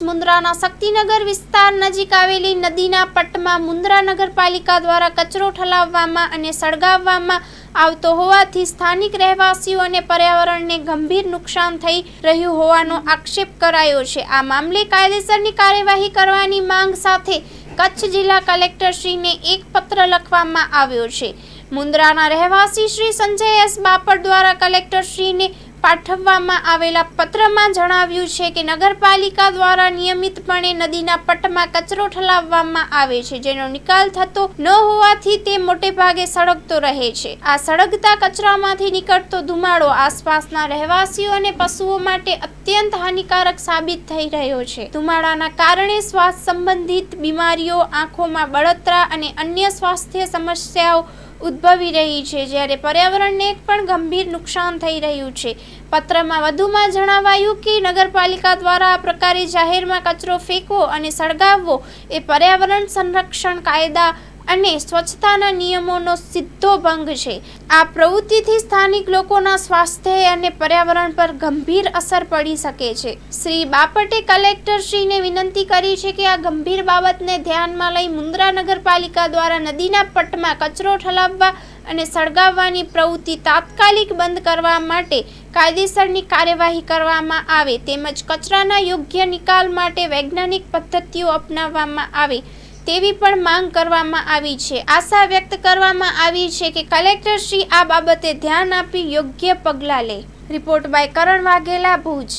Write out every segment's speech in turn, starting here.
મુન્દ્રાના શક્તિનગર વિસ્તાર નજીક આવેલી નદીના પટમાં મુન્દ્રા નગરપાલિકા દ્વારા કચરો ઠાલવવામાં અને સળગાવવામાં આવતો હોવાથી સ્થાનિક રહેવાસીઓ અને પર્યાવરણને ગંભીર નુકસાન થઈ રહ્યું હોવાનો આક્ષેપ કરાયો છે। આ મામલે કાયદેસરની કાર્યવાહી કરવાની માંગ સાથે કચ્છ જિલ્લા કલેક્ટરશ્રીને એક પત્ર લખવામાં આવ્યો છે। મુન્દ્રાના રહેવાસી શ્રી સંજય એસ બાપટ દ્વારા કલેક્ટરશ્રીને પાઠવવામાં આવેલા પત્રમાં જણાવ્યું છે કે નગરપાલિકા દ્વારા નિયમિતપણે નદીના પટમાં કચરો ઠાલવવામાં આવે છે, જેનો નિકાલ થતો ન હોવાથી તે મોટે ભાગે સળગતો રહે છે। આ સળગતા કચરામાંથી નીકળતો ધુમાડો આસપાસના રહેવાસીઓ અને પશુઓ માટે અત્યંત હાનિકારક સાબિત થઈ રહ્યો છે। ધુમાડાના કારણે શ્વાસ સંબંધિત બીમારીઓ, આંખોમાં બળતરા અને અન્ય સ્વાસ્થ્ય સમસ્યાઓ ઉદ્ભવી રહી છે, જ્યારે પર્યાવરણને પણ ગંભીર નુકસાન થઈ રહ્યું છે। પત્રમાં વધુમાં જણાવાયું કે નગરપાલિકા દ્વારા આ પ્રકારે જાહેરમાં કચરો ફેંકવો અને સળગાવવો એ પર્યાવરણ સંરક્ષણ કાયદા અને સ્વચ્છતાના નિયમોનો સીધો ભંગ છે। આ પ્રવૃત્તિથી સ્થાનિક લોકોના સ્વાસ્થ્ય અને પર્યાવરણ પર ગંભીર અસર પડી શકે છે। શ્રી બાપટે કલેક્ટરશ્રીને વિનંતી કરી છે કે આ ગંભીર બાબતને ધ્યાનમાં લઈ મુન્દ્રા નગરપાલિકા દ્વારા નદીના પટમાં કચરો ઠાલવવા અને સળગાવવાની પ્રવૃત્તિ તાત્કાલિક બંધ કરવા માટે કાયદેસરની કાર્યવાહી કરવામાં આવે તેમજ કચરાના યોગ્ય નિકાલ માટે વૈજ્ઞાનિક પદ્ધતિઓ અપનાવવામાં આવે તેવી પણ માંગ કરવામાં આવી છે। આશા વ્યક્ત કરવામાં આવી છે કે કલેક્ટરશ્રી આ બાબતે ધ્યાન આપી યોગ્ય પગલાં લે। રિપોર્ટ બાય કરણ વાઘેલા, ભુજ।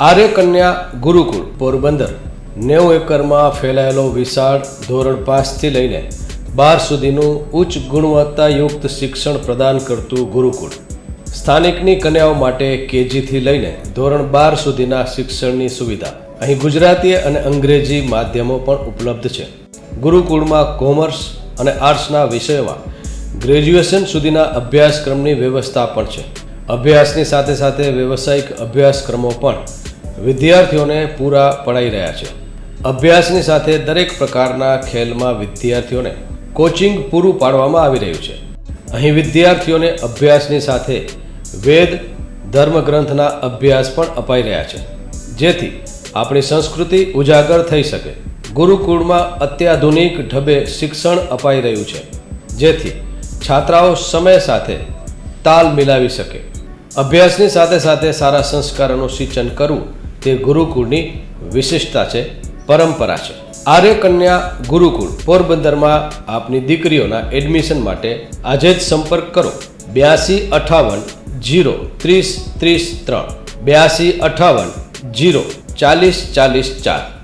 આર્ય કન્યા ગુરુકુળ પોરબંદર 90 એકરમાં ફેલાયેલો વિશાળ ધોરણ 5 થી લઈને 12 સુધીનું ઉચ્ચ ગુણવત્તાયુક્ત શિક્ષણ પ્રદાન કરતું ગુરુકુળ સ્થાનિકની કન્યાઓ માટે કેજી થી લઈને ધોરણ 12 સુધીના શિક્ષણની સુવિધા। અહીં ગુજરાતી અને અંગ્રેજી માધ્યમો પણ ઉપલબ્ધ છે। ગુરુકુળમાં કોમર્સ અને આર્ટ્સના વિષયોમાં ગ્રેજ્યુએશન સુધીના અભ્યાસક્રમની વ્યવસ્થા પણ છે। અભ્યાસની સાથે સાથે વ્યવસાયિક અભ્યાસક્રમો પણ વિદ્યાર્થીઓને પૂરા પડાઈ રહ્યા છે। અભ્યાસની સાથે દરેક પ્રકારના ખેલમાં વિદ્યાર્થીઓને કોચિંગ પૂરું પાડવામાં આવી રહ્યું છે। અહીં વિદ્યાર્થીઓને અભ્યાસની સાથે વેદ ધર્મગ્રંથના અભ્યાસ પણ અપાઈ રહ્યા છે, જેથી આપણી સંસ્કૃતિ ઉજાગર થઈ શકે। ગુરુકુળમાં અત્યાધુનિક ઢબે શિક્ષણ અપાઈ રહ્યું છે, જેથી છાત્રાઓ સમય સાથે તાલ મિલાવી શકે। અભ્યાસની સાથે સાથે સારા સંસ્કારોનું સિંચન કરવું તે ગુરુકુળની વિશિષ્ટતા છે, પરંપરા છે। આર્ય કન્યા ગુરુકુળ પોરબંદરમાં આપની દીકરીઓના એડમિશન માટે આજે જ સંપર્ક કરો 8258 030 33 8258 040 40 4।